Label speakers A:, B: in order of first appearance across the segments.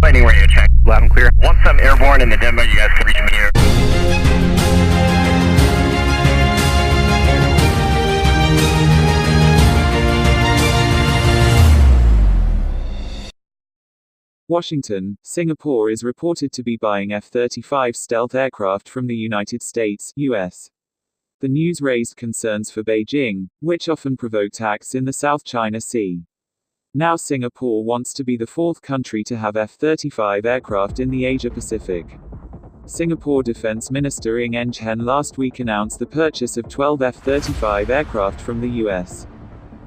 A: Landing radio check. Loud and clear. Once I'm airborne in the demo, you guys can reach me here.
B: Washington, Singapore is reported to be buying F-35 stealth aircraft from the United States, US. The news raised concerns for Beijing, which often provoked acts in the South China Sea. Now Singapore wants to be the fourth country to have F-35 aircraft in the Asia-Pacific. Singapore Defense Minister Ng Eng Hen last week announced the purchase of 12 F-35 aircraft from the US.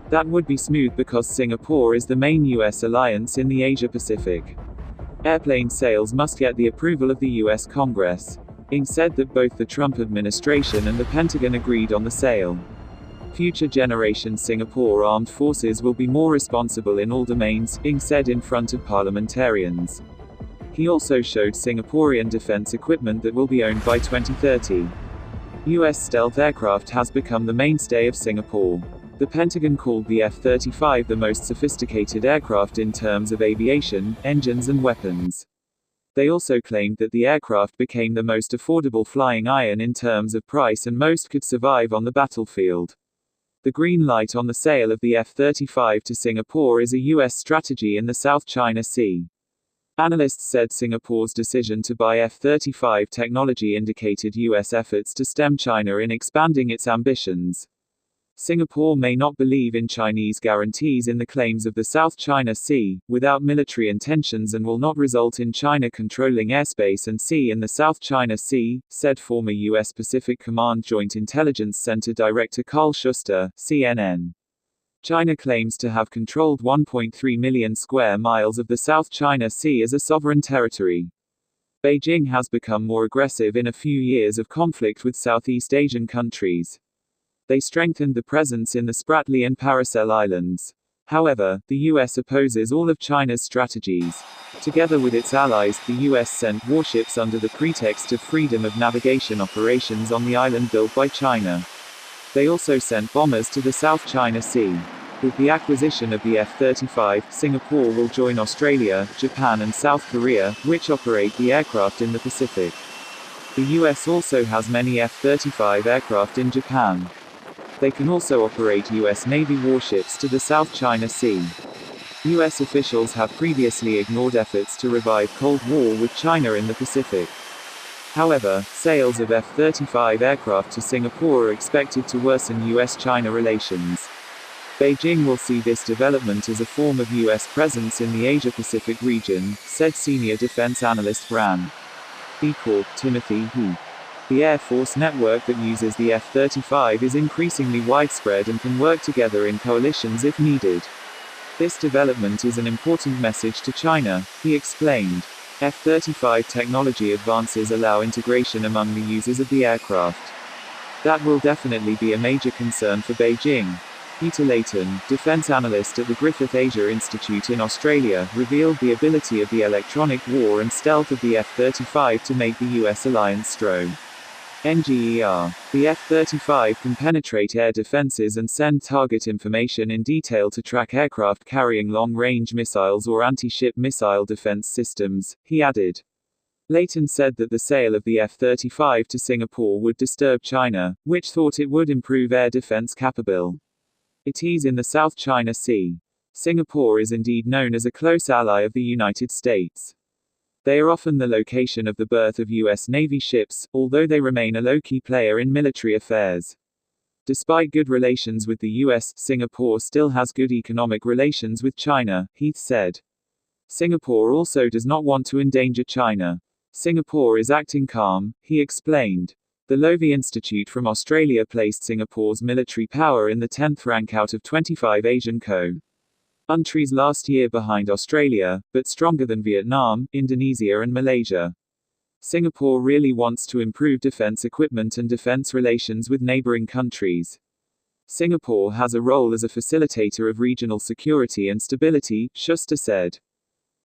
B: That would be smooth because Singapore is the main US alliance in the Asia-Pacific. Airplane sales must get the approval of the US Congress. Ng said that both the Trump administration and the Pentagon agreed on the sale. Future generation Singapore armed forces will be more responsible in all domains, Ng said in front of parliamentarians. He also showed Singaporean defense equipment that will be owned by 2030. US stealth aircraft has become the mainstay of Singapore. The Pentagon called the F-35 the most sophisticated aircraft in terms of aviation, engines and weapons. They also claimed that the aircraft became the most affordable flying iron in terms of price and most could survive on the battlefield. The green light on the sale of the F-35 to Singapore is a US strategy in the South China Sea. Analysts said Singapore's decision to buy F-35 technology indicated US efforts to stem China in expanding its ambitions. Singapore may not believe in Chinese guarantees in the claims of the South China Sea, without military intentions and will not result in China controlling airspace and sea in the South China Sea, said former U.S. Pacific Command Joint Intelligence Center Director Carl Schuster, CNN. China claims to have controlled 1.3 million square miles of the South China Sea as a sovereign territory. Beijing has become more aggressive in a few years of conflict with Southeast Asian countries. They strengthened the presence in the Spratly and Paracel Islands. However, the US opposes all of China's strategies. Together with its allies, the US sent warships under the pretext of freedom of navigation operations on the island built by China. They also sent bombers to the South China Sea. With the acquisition of the F-35, Singapore will join Australia, Japan and South Korea, which operate the aircraft in the Pacific. The US also has many F-35 aircraft in Japan. They can also operate US Navy warships to the South China Sea. US officials have previously ignored efforts to revive Cold War with China in the Pacific. However, sales of F-35 aircraft to Singapore are expected to worsen US-China relations. Beijing will see this development as a form of US presence in the Asia-Pacific region, said senior defense analyst Bran. Timothy He. The Air Force network that uses the F-35 is increasingly widespread and can work together in coalitions if needed. This development is an important message to China, he explained. F-35 technology advances allow integration among the users of the aircraft. That will definitely be a major concern for Beijing. Peter Layton, defense analyst at the Griffith Asia Institute in Australia, revealed the ability of the electronic war and stealth of the F-35 to make the US alliance strong. NGER. The F-35 can penetrate air defenses and send target information in detail to track aircraft carrying long-range missiles or anti-ship missile defense systems, he added. Layton said that the sale of the F-35 to Singapore would disturb China, which thought it would improve air defense capability. It is in the South China Sea. Singapore is indeed known as a close ally of the United States. They are often the location of the berth of US Navy ships, although they remain a low-key player in military affairs. Despite good relations with the US, Singapore still has good economic relations with China, Heath said. Singapore also does not want to endanger China. Singapore is acting calm, he explained. The Lowy Institute from Australia placed Singapore's military power in the 10th rank out of 25 Asian countries last year, behind Australia, but stronger than Vietnam, Indonesia and Malaysia. Singapore really wants to improve defense equipment and defense relations with neighboring countries. Singapore has a role as a facilitator of regional security and stability, Schuster said.